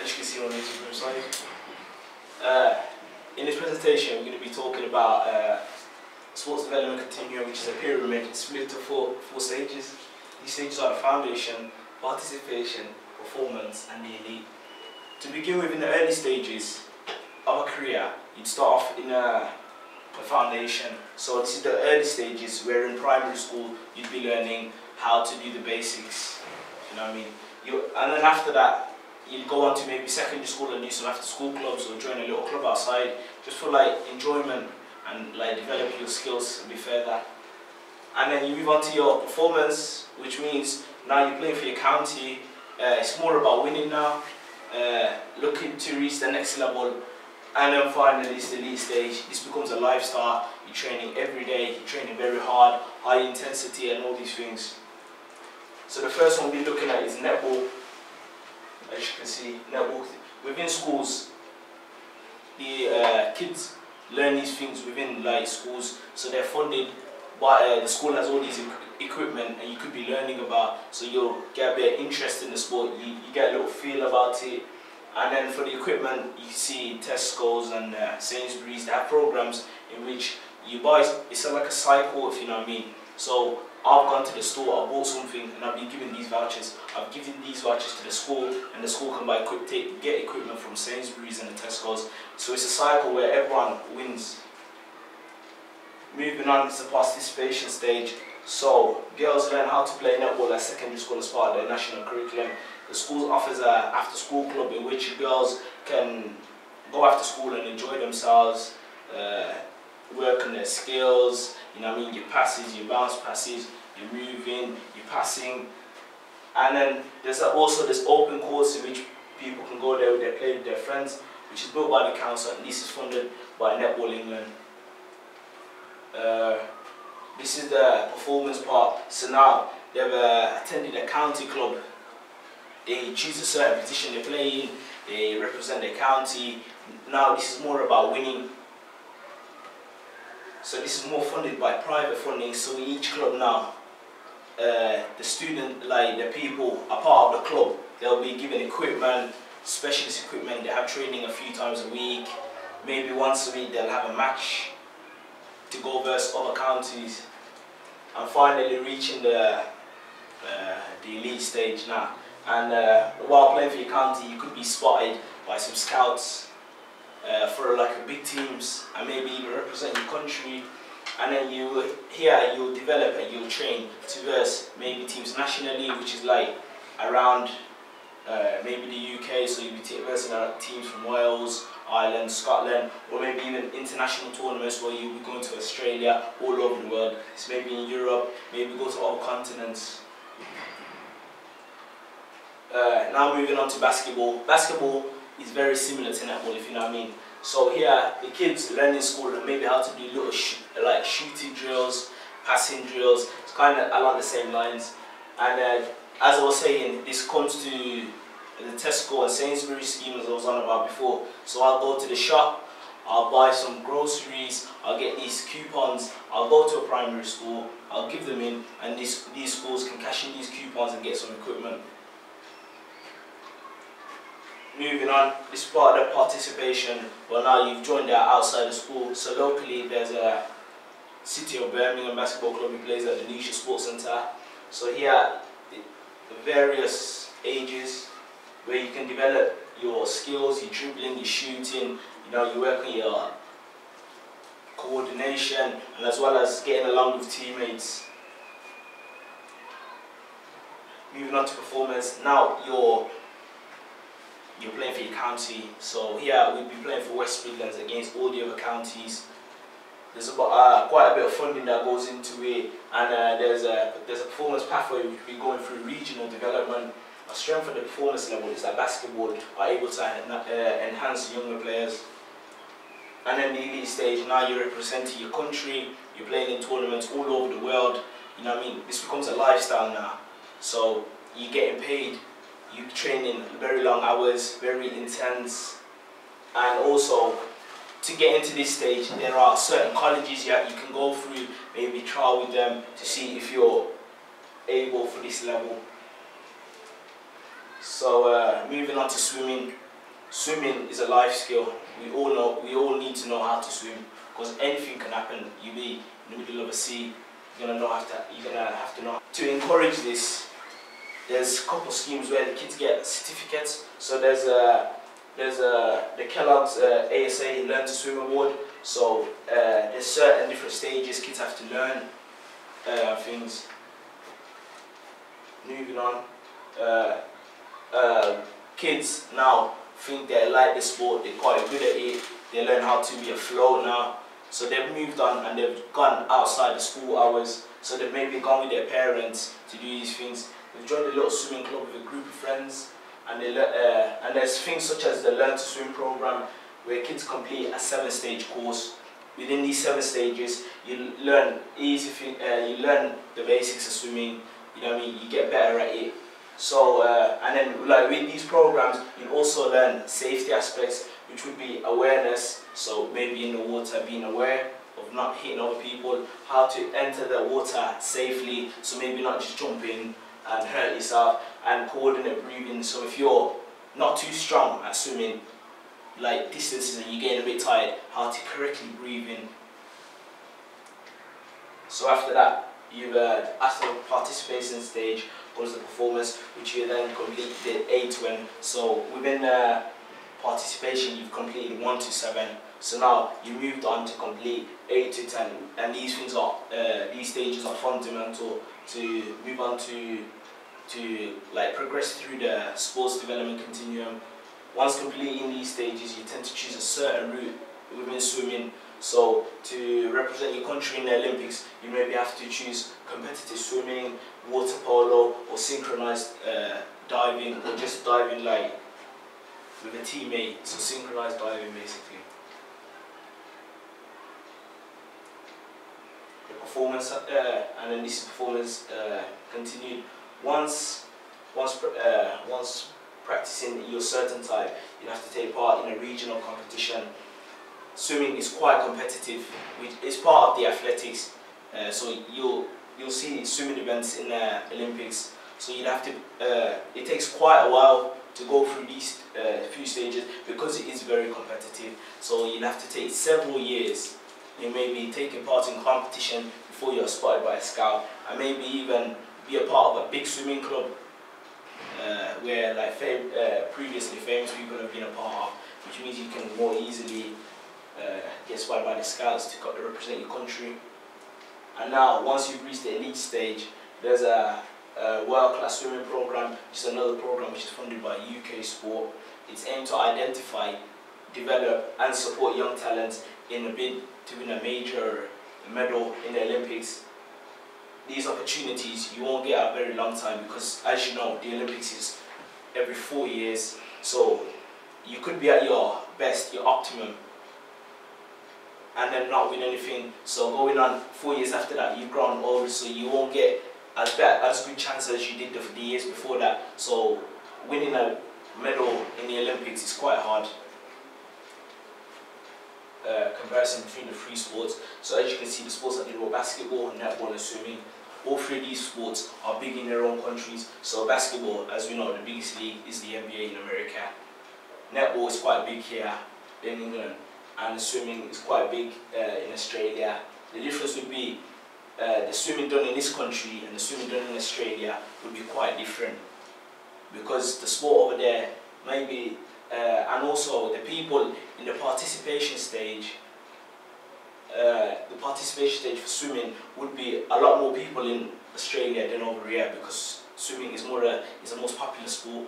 as you can see on the Instagram side. In this presentation, we're going to be talking about sports development continuum, which is a pyramid split into four stages. These stages are the foundation, participation, performance, and the elite. To begin with, in the early stages of a career, you'd start off in a foundation. So this is the early stages where in primary school you'd be learning how to do the basics. You know what I mean? And then after that, you'd go on to maybe secondary school and do some after school clubs or join a little club outside just for like enjoyment and like develop your skills a bit further. And then you move on to your performance, which means now you're playing for your county. It's more about winning now, looking to reach the next level. And then finally, it's the elite stage. This becomes a lifestyle. You're training every day, you're training very hard, high intensity and all these things. So the first one we'll be looking at is netball. As you can see, netball. Within schools, the kids learn these things within like schools. So they're funded, but the school has all these equipment and you could be learning about. So you'll get a bit of interest in the sport, you get a little feel about it. And then for the equipment, you see Tesco's and Sainsbury's, they have programs in which you buy, it's like a cycle, if you know what I mean. So I've gone to the store, I bought something, and I've been given these vouchers. I've given these vouchers to the school, and the school can buy get equipment from Sainsbury's and the Tesco's. So it's a cycle where everyone wins. Moving on to the participation stage. So girls learn how to play netball at secondary school as part of their national curriculum. The school offers an after-school club in which girls can go after school and enjoy themselves, work on their skills, you know what I mean, your passes, your bounce passes, your moving, your passing. And then there's also this open course in which people can go there, they play with their friends, which is built by the council, and this is funded by Netball England. This is the performance part. So now they've attended a county club. They choose a certain position they play in, they represent their county. Now this is more about winning. So this is more funded by private funding. So each club now, the student, like the people are part of the club. They'll be given equipment, specialist equipment. They have training a few times a week. Maybe once a week they'll have a match to go versus other counties. And finally reaching the elite stage now. And while playing for your county, you could be spotted by some scouts for like big teams, and maybe even represent your country. And then you'll develop and you'll train to verse maybe teams nationally, which is like around maybe the UK. So you'll be versing teams from Wales, Ireland, Scotland, or maybe even international tournaments where you'll be going to Australia, all over the world. It's maybe in Europe, maybe go to other continents. Now moving on to basketball. Basketball is very similar to netball, if you know what I mean. So here, the kids learn in school maybe how to do little like shooting drills, passing drills. It's kind of along the same lines. And as I was saying, this comes to the Tesco and Sainsbury's scheme as I was on about before. So I'll go to the shop, I'll buy some groceries, I'll get these coupons, I'll go to a primary school, I'll give them in, and these schools can cash in these coupons and get some equipment. Moving on, this part of the participation. Well, now you've joined outside the school. So locally, there's a City of Birmingham basketball club who plays at the Nisha Sports Centre. So here, the various ages where you can develop your skills, your dribbling, your shooting. You know, you work on your coordination, and as well as getting along with teammates. Moving on to performance. Now you're playing for your county. So here we'll be playing for West Midlands against all the other counties. There's about quite a bit of funding that goes into it, and there's a performance pathway which we'll be going through regional development. A strength of the performance level is that basketball are able to enhance younger players. And then the elite stage, now you're representing your country, you're playing in tournaments all over the world. You know what I mean? This becomes a lifestyle now. So you're getting paid. You train in very long hours, very intense, and also to get into this stage, there are certain colleges you can go through, maybe trial with them to see if you're able for this level. So moving on to swimming. Swimming is a life skill. We all need to know how to swim, because anything can happen. You be in the middle of a sea, you're gonna have to know. To encourage this, there's a couple of schemes where the kids get certificates. So there's the Kellogg's ASA Learn to Swim Award. So there's certain different stages kids have to learn things. Moving on, kids now think they like the sport, they're quite good at it, they learn how to be afloat now. So they've moved on and they've gone outside the school hours, so they've maybe gone with their parents to do these things. They've joined a little swimming club with a group of friends, and there's things such as the Learn to Swim program, where kids complete a 7-stage course. Within these 7 stages, you learn you learn the basics of swimming, you know what I mean, you get better at it. So, and then like with these programs, you also learn safety aspects, which would be awareness. So maybe in the water, being aware of not hitting other people, how to enter the water safely, so maybe not just jump in and hurt yourself, and coordinate breathing. So if you're not too strong at swimming, like distances, and you're getting a bit tired, how to correctly breathe in. So after that, you've after the participation stage goes the performance, which you then complete the A to N. So within participation, you've completed 1 to 7. So now you moved on to complete 8 to 10, and these things are these stages are fundamental to move on to like progress through the sports development continuum. Once completing these stages, you tend to choose a certain route within swimming. So to represent your country in the Olympics, you maybe have to choose competitive swimming, water polo, or synchronized diving, or just diving like with a teammate. So synchronized diving basically. The performance, and then this performance continued. Once practicing your certain type, you have to take part in a regional competition. Swimming is quite competitive, which is part of the athletics. So you'll see swimming events in the Olympics. So you'd have to. It takes quite a while to go through these few stages, because it is very competitive. So you'd have to take several years. You may be taking part in competition before you're spotted by a scout, and maybe even be a part of a big swimming club where like previously famous people have been a part of, which means you can more easily get spotted by the scouts to represent your country. And now, once you've reached the elite stage, there's a world-class swimming program, which is another program which is funded by UK Sport. It's aimed to identify, develop and support young talents in a bid to win a major medal in the Olympics. These opportunities you won't get a very long time, because as you know, the Olympics is every 4 years. So you could be at your best, your optimum, and then not win anything. So going on 4 years after that, you've grown old, so you won't get as good chances as you did the years before that. So winning a medal in the Olympics is quite hard. Comparison between the 3 sports. So as you can see, the sports I did were basketball, netball and swimming. All 3 of these sports are big in their own countries. So basketball, as we know, the biggest league is the NBA in America. Netball is quite big here in England, and swimming is quite big in Australia. The difference would be the swimming done in this country and the swimming done in Australia would be quite different, because the sport over there maybe and also the people in the participation stage. The participation stage for swimming would be a lot more people in Australia than over here, because swimming is the most popular sport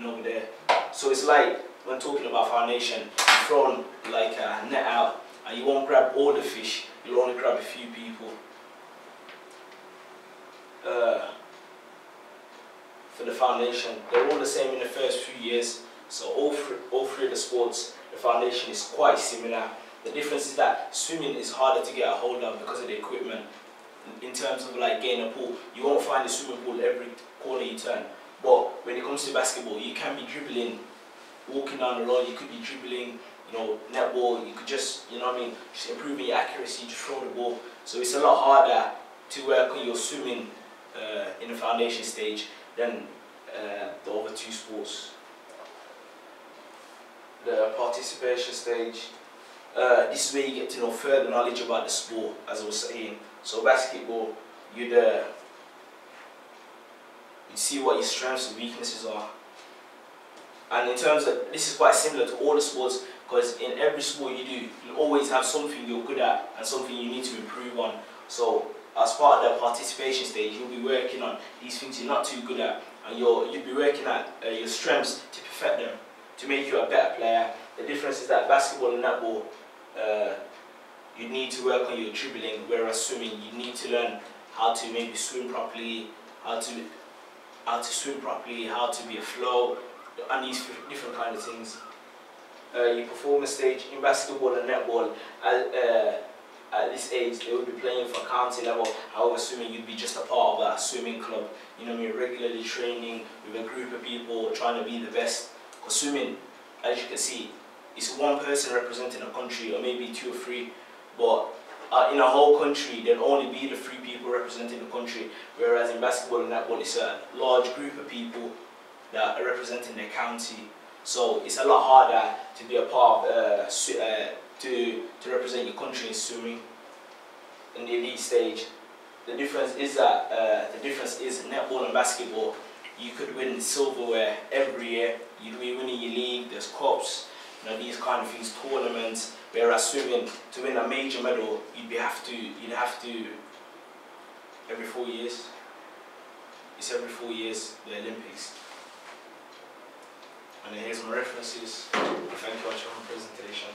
over there. So it's like when talking about foundation, you're throwing like a net out and you won't grab all the fish, you'll only grab a few people. For the foundation, they're all the same in the first few years. So all three of the sports, the foundation is quite similar. The difference is that swimming is harder to get a hold of because of the equipment. In terms of like getting a pool, you won't find a swimming pool every corner you turn. But when it comes to basketball, you can be dribbling, walking down the road, you could be dribbling, netball, you could just, just improving your accuracy, just throw the ball. So it's a lot harder to work on your swimming in the foundation stage than the other 2 sports. the participation stage. This is where you get to know further knowledge about the sport, as I was saying. So basketball, you'd see what your strengths and weaknesses are. And in terms of, this is quite similar to all the sports, because in every sport you do, you'll always have something you're good at and something you need to improve on. So as part of the participation stage, you'll be working on these things you're not too good at, and you'll be working at your strengths to perfect them, to make you a better player. The difference is that basketball and netball, you need to work on your dribbling, whereas swimming, you need to learn how to maybe swim properly, how to swim properly, how to be afloat, and these different kind of things. Your performance stage in basketball and netball, at this age, they would be playing for county level. However, swimming, you'd be just a part of a swimming club. You know, you're regularly training with a group of people, trying to be the best. Because swimming, as you can see, it's one person representing a country, or maybe 2 or 3. But in a whole country, there'll only be the 3 people representing the country. Whereas in basketball and netball, it's a large group of people that are representing their county. So it's a lot harder to be a part of, to represent your country in swimming in the elite stage. The difference is that netball and basketball, you could win silverware every year. You'd be winning your league, there's cups, you know, these kind of things, tournaments. Whereas swimming, to win a major medal, you'd have to every 4 years. It's every 4 years, the Olympics. And here's my references. Thank you for watching my presentation.